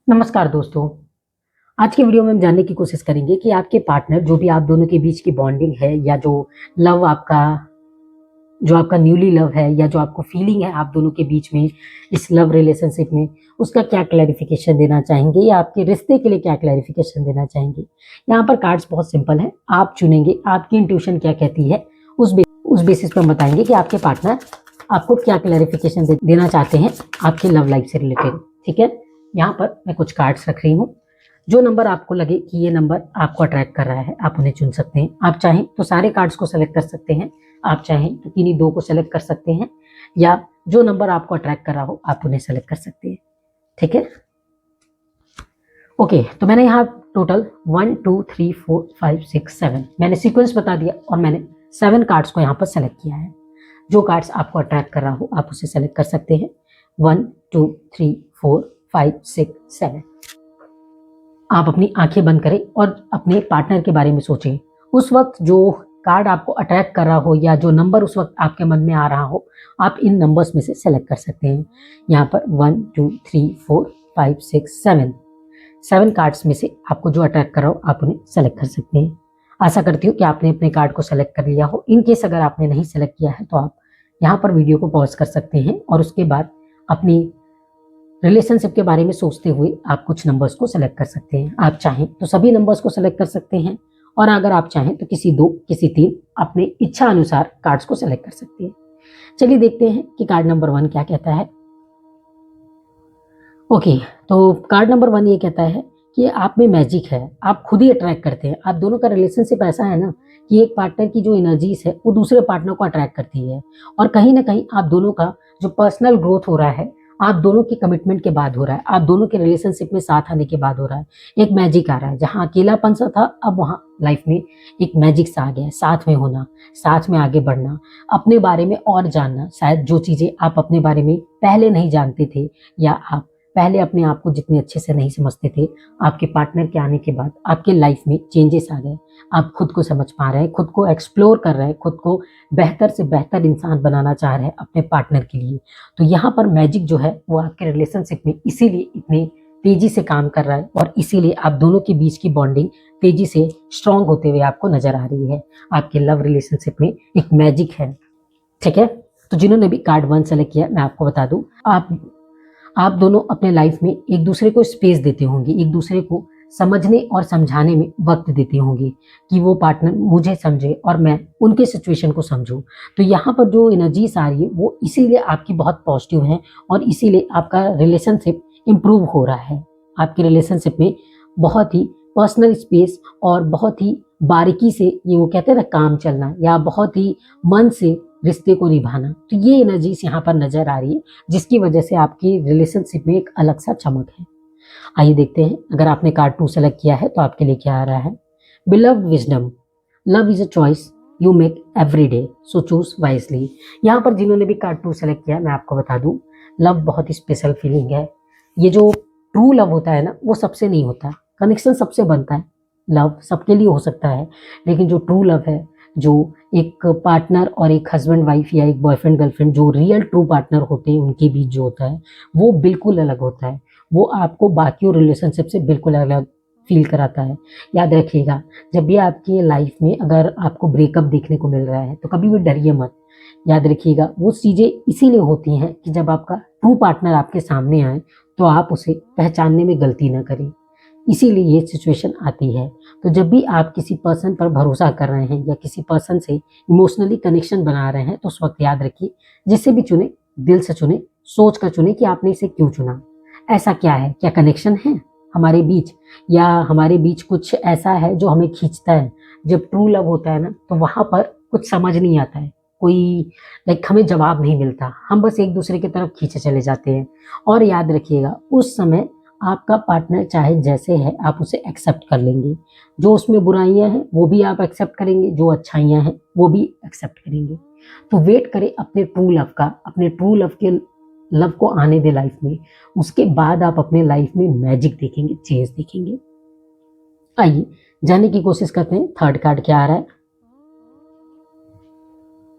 नमस्कार दोस्तों। आज की वीडियो में हम जानने की कोशिश करेंगे कि आपके पार्टनर जो भी आप दोनों के बीच की बॉन्डिंग है या लव आपका जो आपका न्यूली लव है या जो आपको फीलिंग है आप दोनों के बीच में इस लव रिलेशनशिप में उसका क्या क्लैरिफिकेशन देना चाहेंगे या आपके रिश्ते के लिए क्या क्लैरिफिकेशन देना चाहेंगे। यहाँ पर कार्ड्स बहुत सिंपल है, आप चुनेंगे आपकी इंट्यूशन क्या कहती है, उस बेसिस पर हम बताएंगे कि आपके पार्टनर आपको क्या क्लैरिफिकेशन देना चाहते हैं आपके लव लाइफ से रिलेटेड। ठीक है, यहाँ पर मैं कुछ कार्ड्स रख रही हूँ। जो नंबर आपको लगे कि ये नंबर आपको अट्रैक्ट कर रहा है आप उन्हें चुन सकते हैं। आप चाहें तो सारे कार्ड्स को सेलेक्ट कर सकते हैं, आप चाहें तो किन्हीं दो को सेलेक्ट कर सकते हैं, या जो नंबर आपको अट्रैक्ट कर रहा हो आप उन्हें सेलेक्ट कर सकते हैं। ठीक है, ओके। तो मैंने यहाँ टोटल 1 2 3 4 5 6 7 मैंने सीक्वेंस बता दिया और मैंने 7 कार्ड्स को यहाँ पर सेलेक्ट किया है। जो कार्ड्स आपको अट्रैक्ट कर रहा हो आप उसे सेलेक्ट कर सकते हैं। 1 2 3 4 5 6 7। आप अपनी आंखें बंद करें और अपने पार्टनर के बारे में सोचें। उस वक्त जो कार्ड आपको अट्रैक्ट कर रहा हो या जो नंबर उस वक्त आपके मन में आ रहा हो आप इन नंबर्स में से सेलेक्ट कर सकते हैं। यहाँ पर 1 2 3 4 5 6 7 कार्ड्स में से आपको जो अट्रैक्ट कर रहा हो आप उन्हें सेलेक्ट कर सकते हैं। आशा करती हूँ कि आपने अपने कार्ड को सेलेक्ट कर लिया हो। इन केस अगर आपने नहीं सेलेक्ट किया है तो आप यहाँ पर वीडियो को पॉज कर सकते हैं और उसके बाद अपनी रिलेशनशिप के बारे में सोचते हुए आप कुछ नंबर्स को सेलेक्ट कर सकते हैं। आप चाहें तो सभी नंबर्स को सेलेक्ट कर सकते हैं और अगर आप चाहें तो किसी 2 किसी 3 अपने इच्छा अनुसार कार्ड्स को सेलेक्ट कर सकते हैं। चलिए देखते हैं कि कार्ड नंबर 1 क्या कहता है। ओके, तो कार्ड नंबर 1 ये कहता है कि आप में मैजिक है, आप खुद ही अट्रैक्ट करते हैं। आप दोनों का रिलेशनशिप ऐसा है ना कि एक पार्टनर की जो एनर्जीज है वो दूसरे पार्टनर को अट्रैक्ट करती है और कहीं ना कहीं आप दोनों का जो पर्सनल ग्रोथ हो रहा है आप दोनों की कमिटमेंट के बाद हो रहा है, आप दोनों के रिलेशनशिप में साथ आने के बाद हो रहा है। एक मैजिक आ रहा है, जहाँ अकेलापन सा था अब वहाँ लाइफ में एक मैजिक सा आ गया है। साथ में होना, साथ में आगे बढ़ना, अपने बारे में और जानना, शायद जो चीज़ें आप अपने बारे में पहले नहीं जानते थे या आप पहले अपने आप को जितने अच्छे से नहीं समझते थे, आपके पार्टनर के आने के बाद आपके लाइफ में चेंजेस आ गए। आप खुद को समझ पा रहे हैं, खुद को एक्सप्लोर कर रहे हैं, खुद को बेहतर से बेहतर इंसान बनाना चाह रहे हैं अपने पार्टनर के लिए। तो यहाँ पर मैजिक जो है वो आपके रिलेशनशिप में इसीलिए इतनी तेजी से काम कर रहा है और इसीलिए आप दोनों के बीच की बॉन्डिंग तेजी से स्ट्रांग होते हुए आपको नजर आ रही है। आपके लव रिलेशनशिप में एक मैजिक है। ठीक है, तो जिन्होंने भी कार्ड 1 सेलेक्ट किया मैं आपको बता दूं, आप दोनों अपने लाइफ में एक दूसरे को स्पेस देते होंगे, एक दूसरे को समझने और समझाने में वक्त देते होंगे कि वो पार्टनर मुझे समझे और मैं उनके सिचुएशन को समझूं। तो यहाँ पर जो एनर्जीज आ रही है वो इसीलिए आपकी बहुत पॉजिटिव है और इसीलिए आपका रिलेशनशिप इम्प्रूव हो रहा है। आपके रिलेशनशिप में बहुत ही पर्सनल स्पेस और बहुत ही बारीकी से ये वो कहते हैं ना काम चलना या बहुत ही मन से रिश्ते को निभाना, तो ये एनर्जीज यहाँ पर नजर आ रही है जिसकी वजह से आपकी रिलेशनशिप में एक अलग सा चमक है। आइए देखते हैं, अगर आपने कार्ड 2 सेलेक्ट किया है तो आपके लिए क्या आ रहा है। Beloved wisdom, love is a choice you make every day so choose wisely. यहाँ पर जिन्होंने भी कार्ड 2 सेलेक्ट किया मैं आपको बता दूं, लव बहुत ही स्पेशल फीलिंग है। ये जो ट्रू लव होता है ना वो सबसे नहीं होता, कनेक्शन सबसे बनता है, लव सबके लिए हो सकता है, लेकिन जो ट्रू लव है, जो एक पार्टनर और एक हस्बैंड वाइफ या एक बॉयफ्रेंड गर्लफ्रेंड जो रियल ट्रू पार्टनर होते हैं उनके बीच जो होता है वो बिल्कुल अलग होता है। वो आपको बाकी रिलेशनशिप से बिल्कुल अलग फील कराता है। याद रखिएगा, जब भी आपकी लाइफ में अगर आपको ब्रेकअप देखने को मिल रहा है तो कभी भी डरिए मत। याद रखिएगा वो चीज़ें इसीलिए होती हैं कि जब आपका ट्रू पार्टनर आपके सामने आए तो आप उसे पहचानने में गलती ना करें, इसीलिए ये सिचुएशन आती है। तो जब भी आप किसी पर्सन पर भरोसा कर रहे हैं या किसी पर्सन से इमोशनली कनेक्शन बना रहे हैं तो उस वक्त याद रखिए, जिससे भी चुने दिल से चुने, सोच कर चुने कि आपने इसे क्यों चुना, ऐसा क्या है, क्या कनेक्शन है हमारे बीच या हमारे बीच कुछ ऐसा है जो हमें खींचता है। जब ट्रू लव होता है ना तो वहाँ पर कुछ समझ नहीं आता है, कोई हमें जवाब नहीं मिलता, हम बस एक दूसरे की तरफ खींचे चले जाते हैं। और याद रखिएगा उस समय आपका पार्टनर चाहे जैसे है आप उसे एक्सेप्ट कर लेंगे, जो उसमें बुराइयां हैं वो भी आप एक्सेप्ट करेंगे, जो अच्छाइयां हैं वो भी एक्सेप्ट करेंगे। तो वेट करें अपने ट्रू लव का, अपने ट्रू लव के लव को आने दे लाइफ में, उसके बाद आप अपने लाइफ में मैजिक देखेंगे, चेंज देखेंगे। आइए जानने की कोशिश करते हैं थर्ड कार्ड क्या आ रहा है।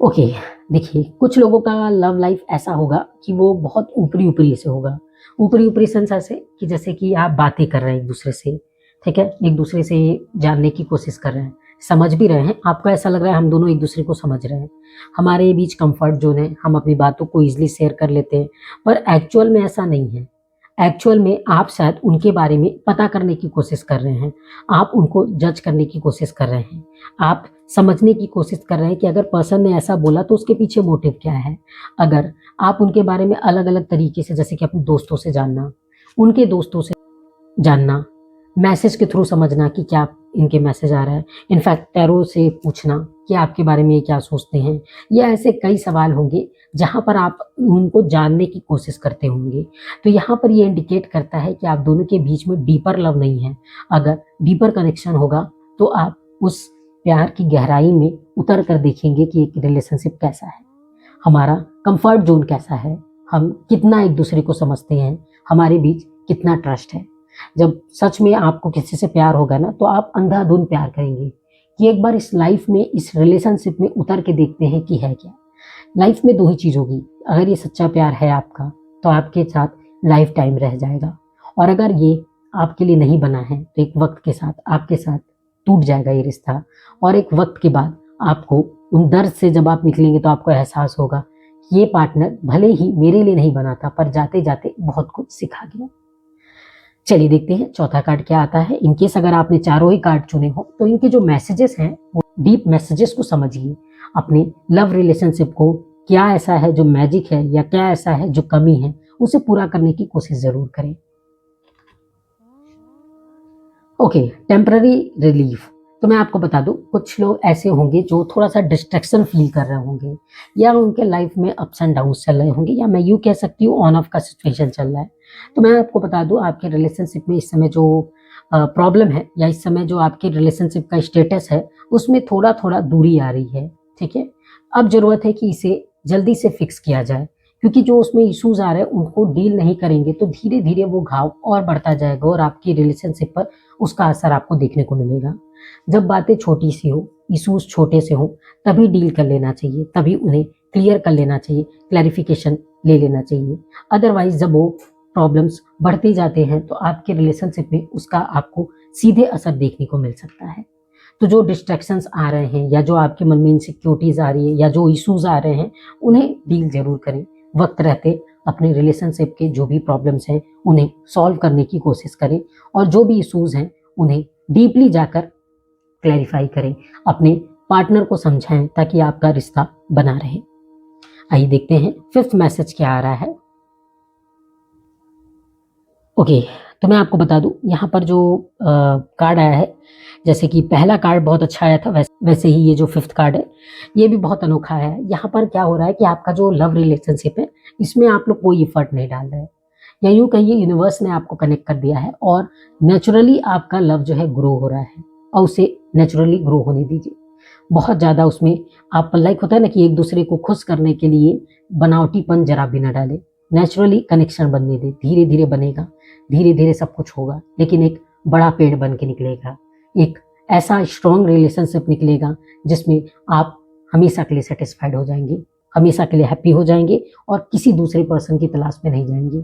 ओके, देखिए कुछ लोगों का लव लाइफ ऐसा होगा कि वो बहुत ऊपरी ऊपरी से होगा, ऊपरी ऊपरी सेंस ऐसे कि जैसे कि आप बातें कर रहे हैं एक दूसरे से, ठीक है, एक दूसरे से जानने की कोशिश कर रहे हैं, समझ भी रहे हैं, आपको ऐसा लग रहा है हम दोनों एक दूसरे को समझ रहे हैं, हमारे बीच कंफर्ट जोन है, हम अपनी बातों को ईजिली शेयर कर लेते हैं, पर एक्चुअल में ऐसा नहीं है। एक्चुअल में आप शायद उनके बारे में पता करने की कोशिश कर रहे हैं, आप उनको जज करने की कोशिश कर रहे हैं, आप समझने की कोशिश कर रहे हैं कि अगर पर्सन ने ऐसा बोला तो उसके पीछे मोटिव क्या है। अगर आप उनके बारे में अलग अलग तरीके से, जैसे कि अपने दोस्तों से जानना, उनके दोस्तों से जानना, मैसेज के थ्रू समझना कि क्या इनके मैसेज आ रहा है, इनफैक्ट टैरो से पूछना कि आपके बारे में ये क्या सोचते हैं, या ऐसे कई सवाल होंगे जहाँ पर आप उनको जानने की कोशिश करते होंगे। तो यहाँ पर ये इंडिकेट करता है कि आप दोनों के बीच में डीपर लव नहीं है। अगर डीपर कनेक्शन होगा तो आप उस प्यार की गहराई में उतर कर देखेंगे कि एक रिलेशनशिप कैसा है, हमारा कंफर्ट जोन कैसा है, हम कितना एक दूसरे को समझते हैं, हमारे बीच कितना ट्रस्ट है। जब सच में आपको किसी से प्यार होगा ना, तो आप अंधाधुंध प्यार करेंगे कि एक बार इस लाइफ में, इस रिलेशनशिप में उतर के देखते हैं कि है क्या। लाइफ में दो ही चीज़ होगी, अगर ये सच्चा प्यार है आपका तो आपके साथ लाइफ टाइम रह जाएगा, और अगर ये आपके लिए नहीं बना है तो एक वक्त के साथ आपके साथ टूट जाएगा ये रिश्ता। और एक वक्त के बाद आपको उन दर्द से जब आप निकलेंगे तो आपको एहसास होगा कि ये पार्टनर भले ही मेरे लिए नहीं बना था, पर जाते जाते बहुत कुछ सिखा गया। चलिए देखते हैं चौथा कार्ड क्या आता है। इनकेस अगर आपने चारों ही कार्ड चुने हो तो इनके जो मैसेजेस हैं वो डीप मैसेजेस को समझिए, अपने लव रिलेशनशिप को क्या ऐसा है जो मैजिक है, या क्या ऐसा है जो कमी है, उसे पूरा करने की कोशिश जरूर करें। Okay, temporary relief. तो मैं आपको बता दूं, कुछ लोग ऐसे होंगे जो थोड़ा सा डिस्ट्रैक्शन फील कर रहे होंगे, या उनके लाइफ में अप्स एंड डाउन्स चल रहे होंगे, या मैं यूँ कह सकती हूँ ऑन ऑफ का सिचुएशन चल रहा है। तो मैं आपको बता दूं, आपके रिलेशनशिप में इस समय जो प्रॉब्लम है, या इस समय जो आपके रिलेशनशिप का स्टेटस है, उसमें थोड़ा थोड़ा दूरी आ रही है, ठीक है। अब जरूरत है कि इसे जल्दी से फिक्स किया जाए, क्योंकि जो उसमें इश्यूज आ रहे हैं उनको डील नहीं करेंगे तो धीरे धीरे वो घाव और बढ़ता जाएगा, और आपकी रिलेशनशिप पर उसका असर आपको देखने को मिलेगा। जब बातें छोटी सी हो, इश्यूज छोटे से हो, तभी डील कर लेना चाहिए, तभी उन्हें क्लियर कर लेना चाहिए, क्लैरिफिकेशन ले लेना चाहिए। अदरवाइज जब वो प्रॉब्लम्स बढ़ते जाते हैं तो आपके रिलेशनशिप में उसका आपको सीधे असर देखने को मिल सकता है। तो जो डिस्ट्रैक्शंस आ रहे हैं, या जो आपके मन में इनसिक्योरिटीज आ रही है, या जो इश्यूज आ रहे हैं, उन्हें डील जरूर करें। वक्त रहते अपने रिलेशनशिप के जो भी प्रॉब्लम्स हैं उन्हें सॉल्व करने की कोशिश करें, और जो भी इश्यूज हैं उन्हें डीपली जाकर क्लैरिफाई करें, अपने पार्टनर को समझाएं ताकि आपका रिश्ता बना रहे। आइए देखते हैं फिफ्थ मैसेज क्या आ रहा है। ओके, तो मैं आपको बता दूं, यहाँ पर जो कार्ड आया है, जैसे कि पहला कार्ड बहुत अच्छा आया था, वैसे ही ये जो फिफ्थ कार्ड है ये भी बहुत अनोखा है। यहाँ पर क्या हो रहा है कि आपका जो लव रिलेशनशिप है इसमें आप लोग कोई एफर्ट नहीं डाल रहे हैं, या यूँ कहिए यूनिवर्स ने आपको कनेक्ट कर दिया है, और नेचुरली आपका लव जो है ग्रो हो रहा है, और उसे नेचुरली ग्रो होने दीजिए। बहुत ज़्यादा उसमें आप लाइक होता है ना कि एक दूसरे को खुश करने के लिए बनावटीपन जरा भी ना डालें, नेचुरली कनेक्शन बनने दें, धीरे धीरे बनेगा, धीरे धीरे सब कुछ होगा, लेकिन एक बड़ा पेड़ बन के निकलेगा, एक ऐसा स्ट्रॉन्ग रिलेशनशिप निकलेगा जिसमें आप हमेशा के लिए सेटिस्फाइड हो जाएंगे, हमेशा के लिए हैप्पी हो जाएंगे, और किसी दूसरे पर्सन की तलाश में नहीं जाएंगे।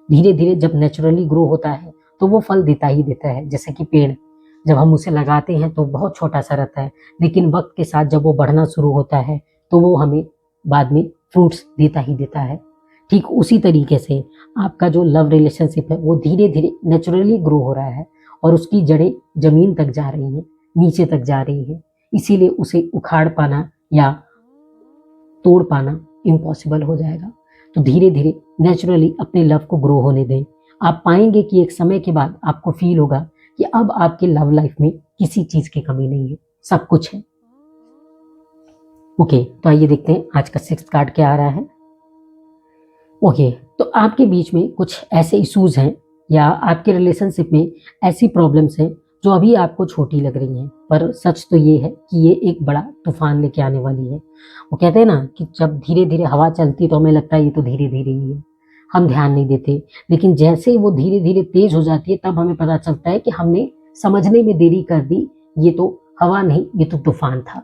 धीरे धीरे जब नेचुरली ग्रो होता है तो वो फल देता ही देता है। जैसे कि पेड़, जब हम उसे लगाते हैं तो बहुत छोटा सा रहता है, लेकिन वक्त के साथ जब वो बढ़ना शुरू होता है तो वो हमें बाद में फ्रूट्स देता ही देता है। ठीक उसी तरीके से आपका जो लव रिलेशनशिप है वो धीरे धीरे नेचुरली ग्रो हो रहा है, और उसकी जड़ें जमीन तक जा रही हैं, नीचे तक जा रही हैं, इसीलिए उसे उखाड़ पाना या तोड़ पाना इम्पॉसिबल हो जाएगा। तो धीरे धीरे नेचुरली अपने लव को ग्रो होने दें। आप पाएंगे कि एक समय के बाद आपको फील होगा कि अब आपके लव लाइफ में किसी चीज की कमी नहीं है, सब कुछ है। ओके, तो आइए देखते हैं आज का सिक्स्थ कार्ड क्या आ रहा है। ओके, तो आपके बीच में कुछ ऐसे इश्यूज हैं, या आपके रिलेशनशिप में ऐसी प्रॉब्लम्स हैं जो अभी आपको छोटी लग रही हैं, पर सच तो ये है कि ये एक बड़ा तूफान लेके आने वाली है। वो कहते हैं ना कि जब धीरे धीरे हवा चलती है तो हमें लगता है ये तो धीरे धीरे ही है, हम ध्यान नहीं देते, लेकिन जैसे ही वो धीरे धीरे तेज हो जाती है तब हमें पता चलता है कि हमने समझने में देरी कर दी, ये तो हवा नहीं, ये तो तूफान था।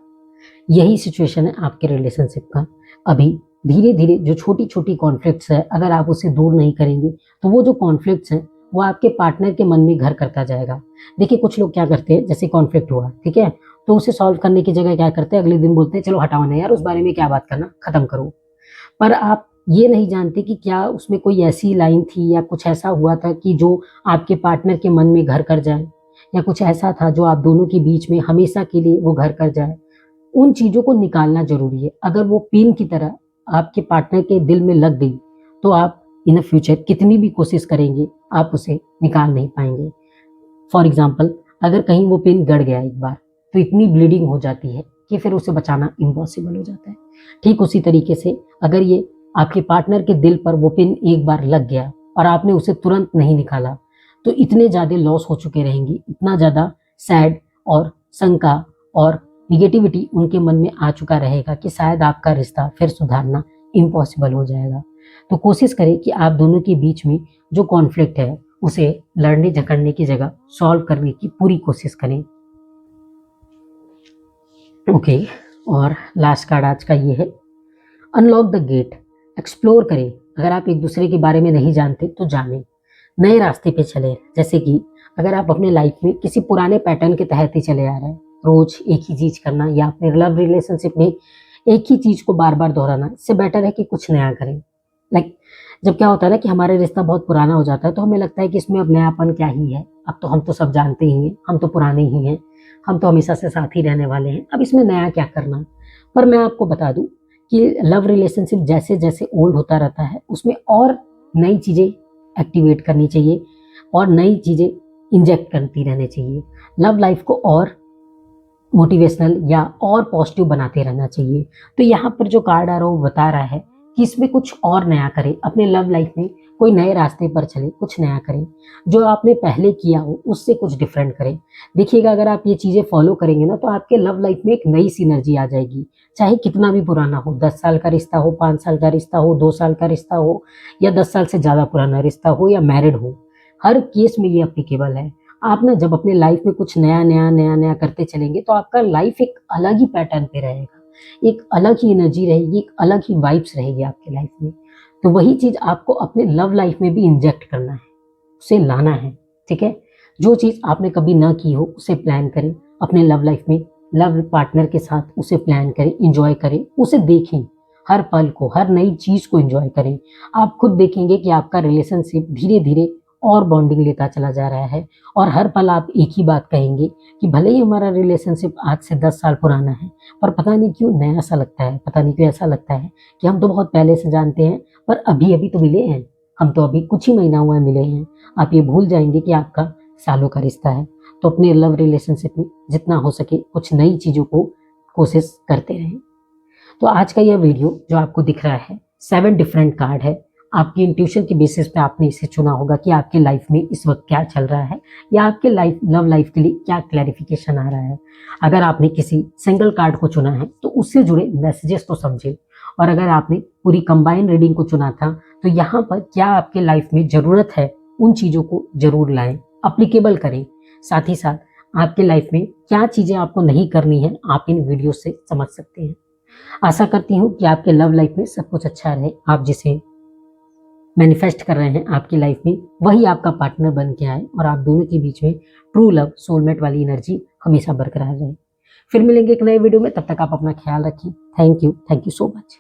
यही सिचुएशन है आपके रिलेशनशिप का। अभी धीरे धीरे जो छोटी छोटी कॉन्फ्लिक्ट्स है, अगर आप उसे दूर नहीं करेंगे तो वो जो कॉन्फ्लिक्ट्स हैं वो आपके पार्टनर के मन में घर करता जाएगा। देखिए कुछ लोग क्या करते हैं, जैसे कॉन्फ्लिक्ट हुआ, ठीक है, तो उसे सॉल्व करने की जगह क्या करते हैं, अगले दिन बोलते हैं चलो हटाओ ना यार, उस बारे में क्या बात करना, खत्म करो। पर आप ये नहीं जानते कि क्या उसमें कोई ऐसी लाइन थी या कुछ ऐसा हुआ था कि जो आपके पार्टनर के मन में घर कर जाए, या कुछ ऐसा था जो आप दोनों के बीच में हमेशा के लिए वो घर कर जाए। उन चीज़ों को निकालना ज़रूरी है। अगर वो पिन की तरह आपके पार्टनर के दिल में लग गई तो आप इन द फ्यूचर कितनी भी कोशिश करेंगे, आप उसे निकाल नहीं पाएँगे। फॉर एग्ज़ाम्पल, अगर कहीं वो पिन गड़ गया एक बार, तो इतनी ब्लीडिंग हो जाती है कि फिर उसे बचाना इम्पॉसिबल हो जाता है। ठीक उसी तरीके से अगर ये आपके पार्टनर के दिल पर वो पिन एक बार लग गया और आपने उसे तुरंत नहीं निकाला, तो इतने ज़्यादा लॉस हो चुके रहेंगी, इतना ज़्यादा सैड और शंका और नेगेटिविटी उनके मन में आ चुका रहेगा कि शायद आपका रिश्ता फिर सुधारना इम्पॉसिबल हो जाएगा। तो कोशिश करें कि आप दोनों के बीच में जो कॉन्फ्लिक्ट है उसे लड़ने झगड़ने की जगह सॉल्व करने की पूरी कोशिश करें। ओके, और लास्ट कार्ड आज का ये है, अनलॉक द गेट। एक्सप्लोर करें। अगर आप एक दूसरे के बारे में नहीं जानते तो जानें, नए रास्ते पे चलें। जैसे कि अगर आप अपने लाइफ में किसी पुराने पैटर्न के तहत ही चले आ रहे हैं, रोज एक ही चीज़ करना या अपने लव रिलेशनशिप में एक ही चीज़ को बार बार दोहराना, इससे बेटर है कि कुछ नया करें। लाइक जब क्या होता है ना कि हमारा रिश्ता बहुत पुराना हो जाता है तो हमें लगता है कि इसमें अब नयापन क्या ही है, अब तो हम तो सब जानते ही हैं, हम तो पुराने ही हैं, हम तो हमेशा से साथ ही रहने वाले हैं, अब इसमें नया क्या करना। पर मैं आपको बता दूं कि लव रिलेशनशिप जैसे जैसे ओल्ड होता रहता है उसमें और नई चीज़ें एक्टिवेट करनी चाहिए और नई चीज़ें इंजेक्ट करती रहनी चाहिए। लव लाइफ को और मोटिवेशनल या और पॉजिटिव बनाते रहना चाहिए। तो यहाँ पर जो कार्ड आ रहा है वो बता रहा है कि इसमें कुछ और नया करें, अपने लव लाइफ में कोई नए रास्ते पर चले, कुछ नया करें, जो आपने पहले किया हो उससे कुछ डिफरेंट करें। देखिएगा अगर आप ये चीज़ें फॉलो करेंगे ना तो आपके लव लाइफ में एक नई सिनर्जी आ जाएगी। चाहे कितना भी पुराना हो, 10 साल का रिश्ता हो, 5 साल का रिश्ता हो, 2 साल का रिश्ता हो, या 10 साल से ज़्यादा पुराना रिश्ता हो, या मैरिड हो, हर केस में ये अप्लीकेबल है। आप ना जब अपने लाइफ में कुछ नया करते चलेंगे तो आपका लाइफ एक अलग ही पैटर्न पे रहेगा, एक अलग ही एनर्जी रहेगी, एक अलग ही वाइब्स रहेगी आपके लाइफ में। तो वही चीज़ आपको अपने लव लाइफ में भी इंजेक्ट करना है, उसे लाना है, ठीक है? जो चीज़ आपने कभी ना की हो उसे प्लान करें अपने लव लाइफ में, लव पार्टनर के साथ उसे प्लान करें, एंजॉय करें, उसे देखें, हर पल को, हर नई चीज़ को एंजॉय करें। आप खुद देखेंगे कि आपका रिलेशनशिप धीरे धीरे और बॉन्डिंग लेता चला जा रहा है, और हर पल आप एक ही बात कहेंगे कि भले ही हमारा रिलेशनशिप आज से 10 साल पुराना है, पर पता नहीं क्यों नया सा लगता है, पता नहीं क्यों ऐसा लगता है कि हम तो बहुत पहले से जानते हैं, पर अभी-अभी तो मिले हैं, हम तो अभी कुछ ही महीना हुआ है मिले हैं। आप ये भूल जाएँगे कि आपका सालों का रिश्ता है। तो अपने लव रिलेशनशिप में जितना हो सके कुछ नई चीज़ों को कोशिश करते रहें। तो आज का यह वीडियो जो आपको दिख रहा है, 7 डिफरेंट कार्ड है। आपकी इंट्यूशन की बेसिस पे आपने इसे चुना होगा कि आपके लाइफ में इस वक्त क्या चल रहा है, या आपके लव लाइफ के लिए क्या क्लैरिफिकेशन आ रहा है। अगर आपने किसी सिंगल कार्ड को चुना है तो उससे जुड़े मैसेजेस तो समझे, और अगर आपने पूरी कंबाइन रीडिंग को चुना था तो यहाँ पर क्या आपके लाइफ में ज़रूरत है उन चीज़ों को ज़रूर लाएं, अप्लीकेबल करें। साथ ही साथ आपके लाइफ में क्या चीज़ें आपको नहीं करनी है आप इन वीडियो से समझ सकते हैं। आशा करती हूँ कि आपके लव लाइफ में सब कुछ अच्छा रहे, आप जिसे मैनिफेस्ट कर रहे हैं आपकी लाइफ में वही आपका पार्टनर बन के आए, और आप दोनों के बीच में ट्रू लव, सोलमेट वाली एनर्जी हमेशा बरकरार रहे। फिर मिलेंगे एक नए वीडियो में, तब तक आप अपना ख्याल रखिए। Thank you so much.